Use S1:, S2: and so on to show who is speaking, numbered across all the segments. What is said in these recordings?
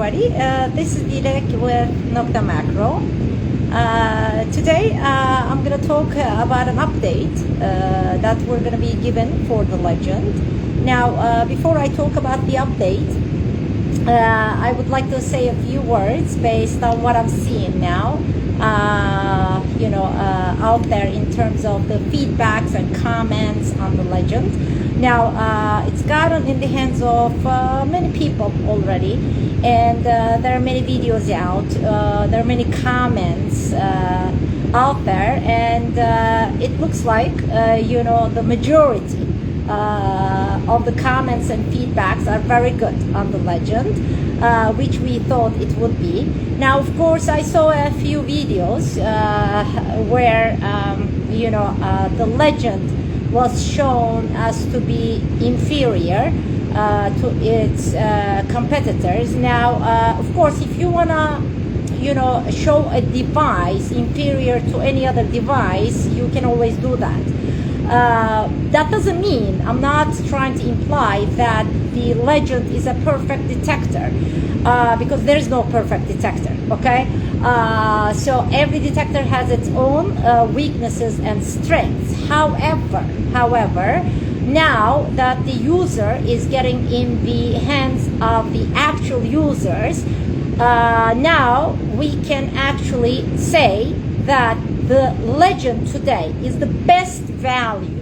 S1: everybody. This is Dilek with Nokta Makro. Today I'm going to talk about an update that we're going to be given for the legend. Now, before I talk about the update, I would like to say a few words based on what I'm seeing now, out there in terms of the feedbacks and comments on the legend. Now, it's gotten in the hands of many people already, and there are many videos out, there are many comments out there, and it looks like, the majority of the comments and feedbacks are very good on the legend, which we thought it would be. Now, of course, I saw a few videos where, the legend was shown as to be inferior to its competitors. Now, of course, if you wanna, show a device inferior to any other device, you can always do that. That doesn't mean, I'm not trying to imply that the legend is a perfect detector, because there is no perfect detector, okay? So every detector has its own weaknesses and strengths. However, now that the user is getting in the hands of the actual users, now we can actually say that the legend today is the best value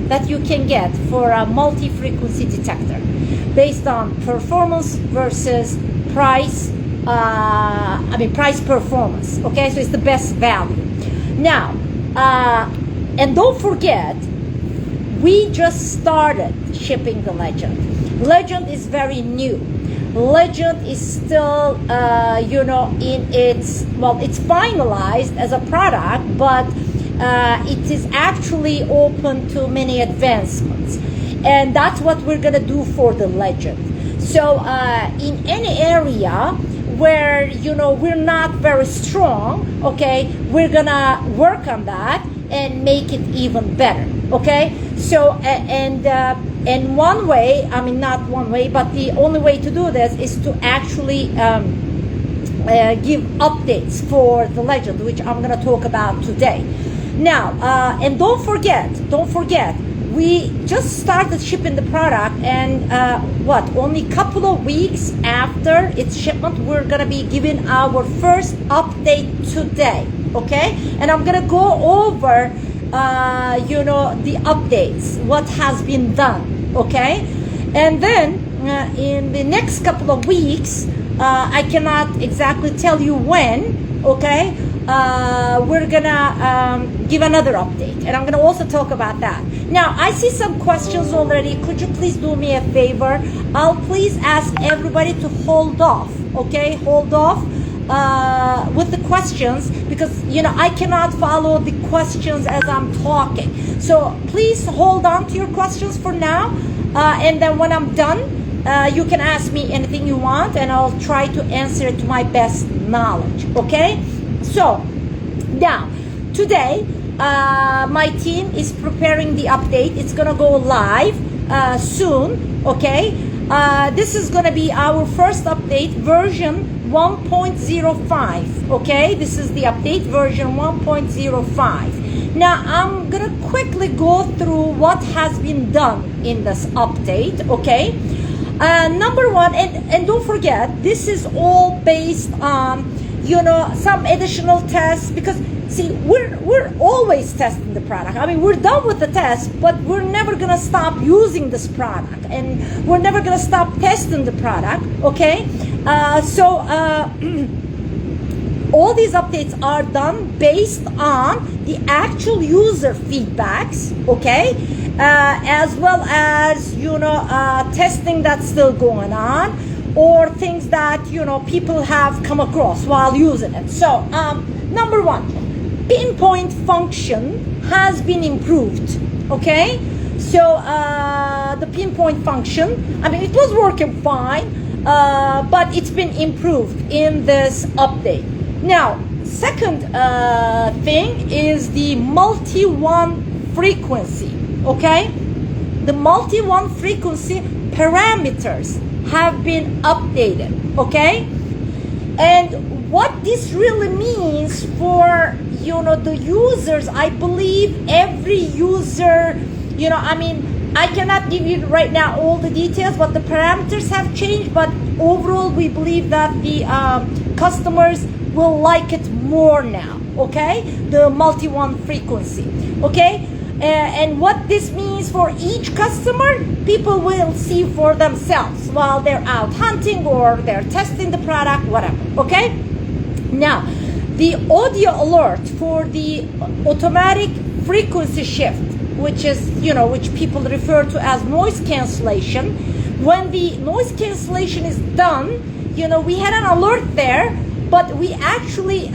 S1: that you can get for a multi-frequency detector based on performance versus price, price performance, okay? So it's the best value. Now, and don't forget, we just started shipping the legend. Legend is very new. Legend is still, in its, it's finalized as a product, but it is actually open to many advancements. And that's what we're gonna do for the legend. So in any area where, we're not very strong, okay, we're gonna work on that and make it even better, okay? So, and one way, not one way, but the only way to do this is to actually give updates for the legend, which I'm gonna talk about today. Now, and don't forget, we just started shipping the product, and only a couple of weeks after its shipment, we're gonna be giving our first update today, okay? And I'm gonna go over, the updates, what has been done, okay? And then in the next couple of weeks, I cannot exactly tell you when, okay? We're gonna give another update, and I'm gonna also talk about that. Now, I see some questions already. Could you please do me a favor? I'll please ask everybody to hold off, okay? Hold off with the questions, because I cannot follow the questions as I'm talking. So please hold on to your questions for now, and then when I'm done, you can ask me anything you want, and I'll try to answer it to my best knowledge, okay? So now, today, my team is preparing the update. It's gonna go live soon, okay? This is gonna be our first update, version 1.05, okay? This is the update, version 1.05. Now, I'm gonna quickly go through what has been done in this update, okay? Number one, and don't forget, this is all based on some additional tests, because see, we're always testing the product. We're done with the test, but we're never gonna stop using this product, and we're never gonna stop testing the product, okay? All these updates are done based on the actual user feedbacks, okay? As well as, testing that's still going on, or things that, people have come across while using it. So, number one, pinpoint function has been improved, okay? So, the pinpoint function, it was working fine, but it's been improved in this update. Now, second thing is the multi-1 frequency, okay? The multi-1 frequency parameters have been updated, okay? And what this really means for, the users, I believe every user, I cannot give you right now all the details, but the parameters have changed, but overall we believe that the customers will like it more now, okay? The multi-one frequency, okay? And what this means for each customer, people will see for themselves while they're out hunting or they're testing the product, whatever, okay? Now, the audio alert for the automatic frequency shift, which is, which people refer to as noise cancellation. When the noise cancellation is done, we had an alert there, but we actually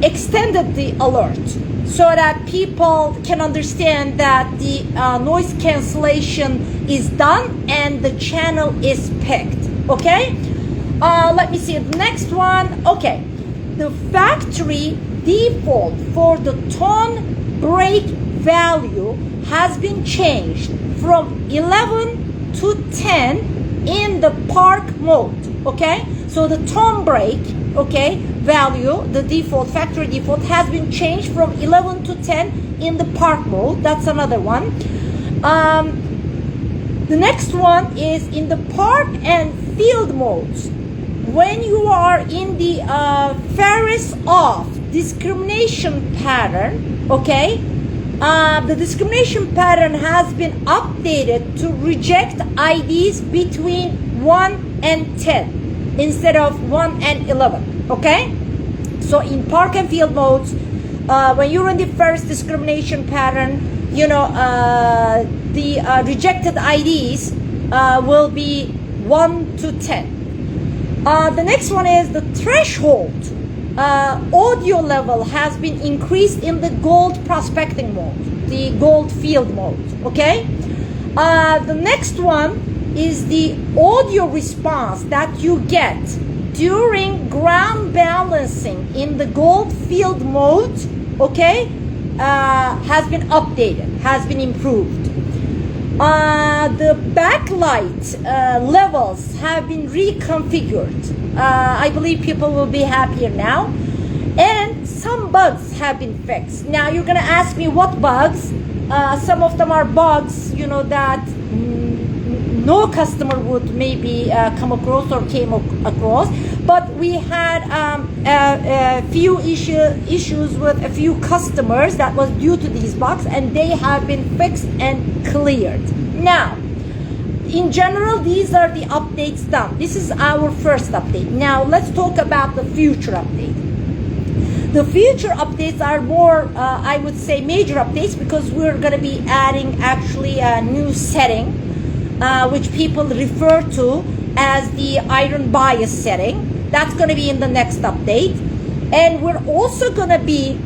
S1: extended the alert so that people can understand that the noise cancellation is done and the channel is picked, okay? Let me see the next one. Okay, the factory default for the tone break value has been changed from 11 to 10 in the park mode, okay? So the tone break, okay, value, the default, factory default, has been changed from 11 to 10 in the park mode. That's another one. The next one is in the park and field modes. When you are in the Ferris off discrimination pattern, okay, the discrimination pattern has been updated to reject IDs between 1 and 10 instead of 1 and 11, okay? So in park and field modes, when you're in the first discrimination pattern, the rejected IDs will be 1 to 10. The next one is the threshold. Audio level has been increased in the gold prospecting mode, the gold field mode, okay? The next one is the audio response that you get during ground balancing in the gold field mode, okay, has been updated, has been improved. The backlight levels have been reconfigured. I believe people will be happier now. And some bugs have been fixed. Now you're gonna ask me what bugs. Some of them are bugs, that no customer would maybe come across or came across. But we had a few issues with a few customers that was due to these bugs, and they have been fixed and cleared. Now, in general, these are the updates done. This is our first update. Now, let's talk about the future update. The future updates are more, I would say, major updates, because we're going to be adding actually a new setting, which people refer to as the iron bias setting. That's going to be in the next update. And we're also going to be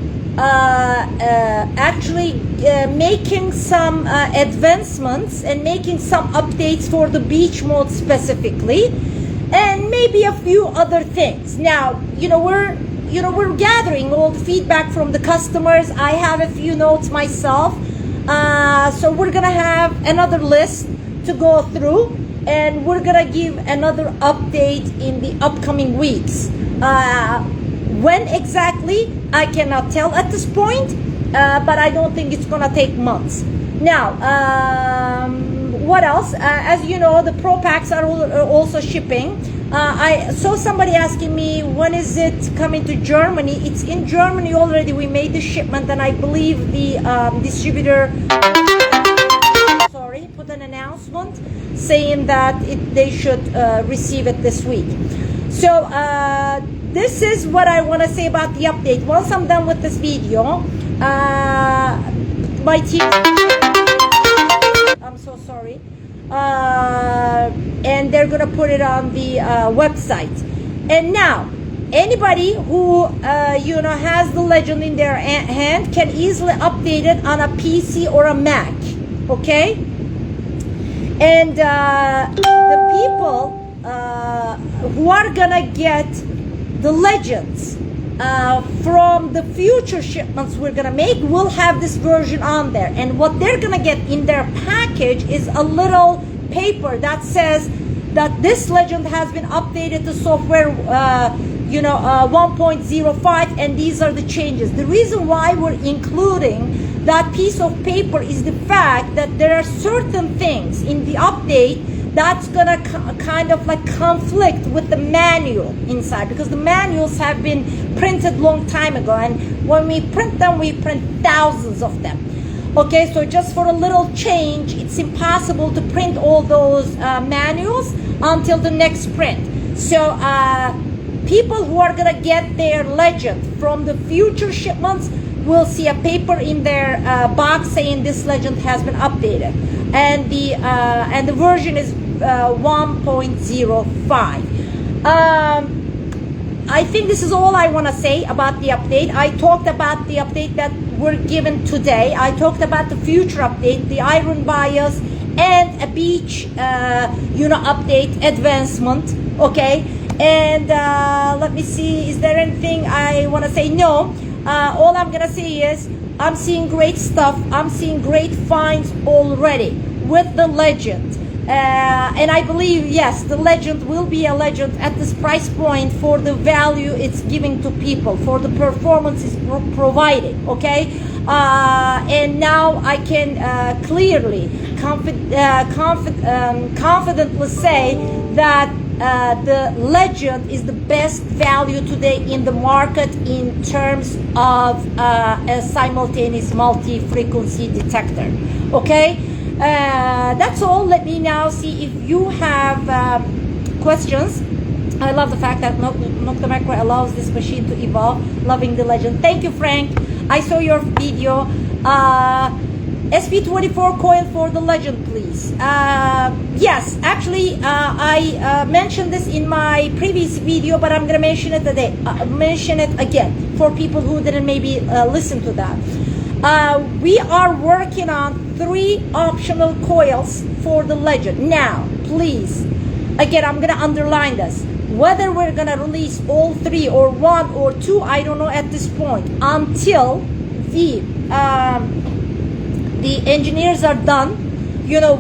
S1: actually making some advancements and making some updates for the beach mode specifically, and maybe a few other things. Now, we're gathering all the feedback from the customers. I have a few notes myself. So we're going to have another list to go through, and we're gonna give another update in the upcoming weeks. When exactly, I cannot tell at this point, but I don't think it's gonna take months. Now, what else? As you know, the Pro Packs are also shipping. I saw somebody asking me, when is it coming to Germany? It's in Germany already. We made the shipment, and I believe the distributor put an announcement saying that they should receive it this week. So this is what I want to say about the update. Once I'm done with this video, my team, I'm so sorry, and they're gonna put it on the website. And now, anybody who has the Legend in their hand can easily update it on a PC or a Mac, okay? And the people who are gonna get the Legends from the future shipments we're gonna make will have this version on there. And what they're gonna get in their package is a little paper that says that this legend has been updated to software 1.05, and these are the changes. The reason why we're including that piece of paper is the fact that there are certain things in the update that's gonna kind of like conflict with the manual inside, because the manuals have been printed long time ago, and when we print them, we print thousands of them. Okay, so just for a little change, it's impossible to print all those manuals until the next print. So people who are gonna get their legend from the future shipments will see a paper in their box saying this legend has been updated, and the version is 1.05. I think this is all I want to say about the update. I talked about the update that we're given today. I talked about the future update, the iron bias, and a beach update advancement. Okay, and let me see, is there anything I want to say? No. All I'm gonna say is I'm seeing great stuff. I'm seeing great finds already with the legend. And I believe, yes, the legend will be a legend at this price point for the value it's giving to people, for the performance it's providing, okay? And now I can clearly, confidently say that the legend is the best value today in the market in terms of a simultaneous multi-frequency detector, okay? That's all. Let me now see if you have questions. I love the fact that Nokta Makro allows this machine to evolve. Loving the legend. Thank you, Frank. I saw your video. SP24 coil for the legend, please. Yes, actually, I mentioned this in my previous video, but I'm gonna mention it today. Mention it again for people who didn't maybe listen to that. We are working on 3 optional coils for the legend. Now, please, again, I'm gonna underline this. Whether we're gonna release all 3 or 1 or 2, I don't know at this point, until the engineers are done,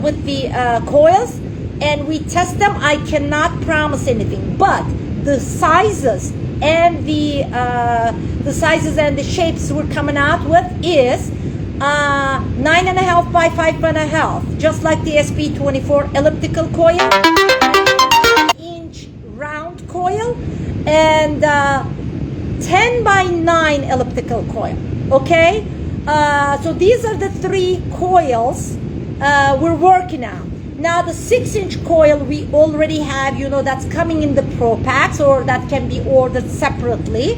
S1: with the coils, and we test them. I cannot promise anything, but the sizes and the shapes we're coming out with is 9.5 by 5.5, just like the SP24 elliptical coil, 1-inch round coil, and 10 by 9 elliptical coil. Okay, so these are the 3 coils we're working on. Now the 6-inch coil we already have, that's coming in the Pro Packs, or that can be ordered separately.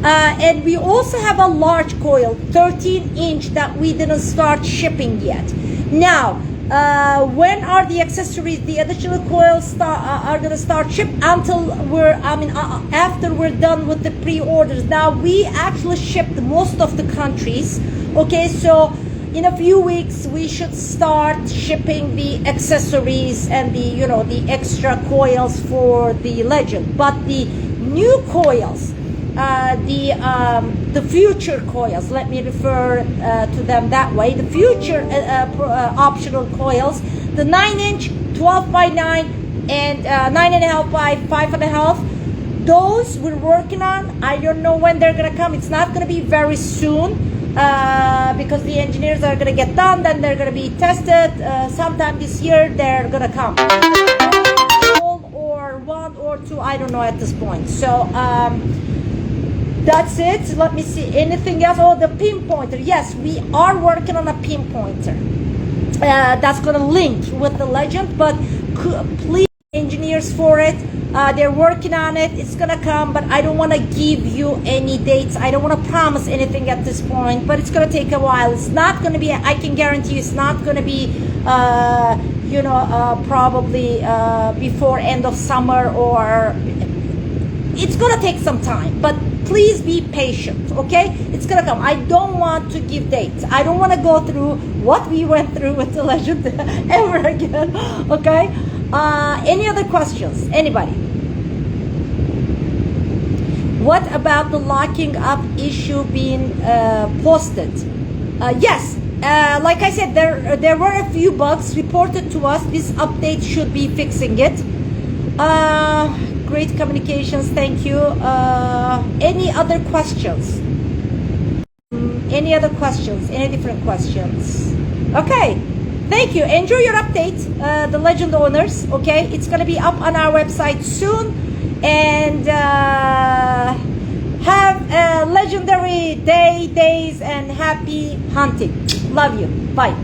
S1: And we also have a large coil, 13-inch, that we didn't start shipping yet. Now, when are the accessories, the additional coils are going to start ship? Until after we're done with the pre-orders. Now, we actually shipped most of the countries. Okay, so in a few weeks we should start shipping the accessories and the the extra coils for the legend. But the new coils, the future coils, let me refer to them that way, the future optional coils, the 9-inch, 12 by 9, and 9.5 by 5.5, those we're working on. I don't know when they're gonna come. It's not gonna be very soon, because the engineers are gonna get done, then they're gonna be tested. Sometime this year they're gonna come, or 1 or 2, I don't know at this point. So that's it. Let me see, anything else? Oh, the pinpointer. Yes, we are working on a pinpointer that's gonna link with the legend, but please, engineers for it, they're working on it. It's gonna come, but I don't want to give you any dates. I don't want to promise anything at this point, but it's gonna take a while. It's not gonna be, I can guarantee you, it's not gonna be probably before end of summer, or it's gonna take some time, but please be patient, okay? It's gonna come. I don't want to give dates. I don't want to go through what we went through with the legend ever again, okay? Any other questions? Anybody? What about the locking up issue being posted? Yes, like I said, there were a few bugs reported to us. This update should be fixing it. Great communications. Thank you. Any other questions? Any other questions? Any different questions? Okay. Thank you. Enjoy your update, the Legend owners. Okay, it's gonna be up on our website soon, and have a legendary days, and happy hunting. Love you. Bye.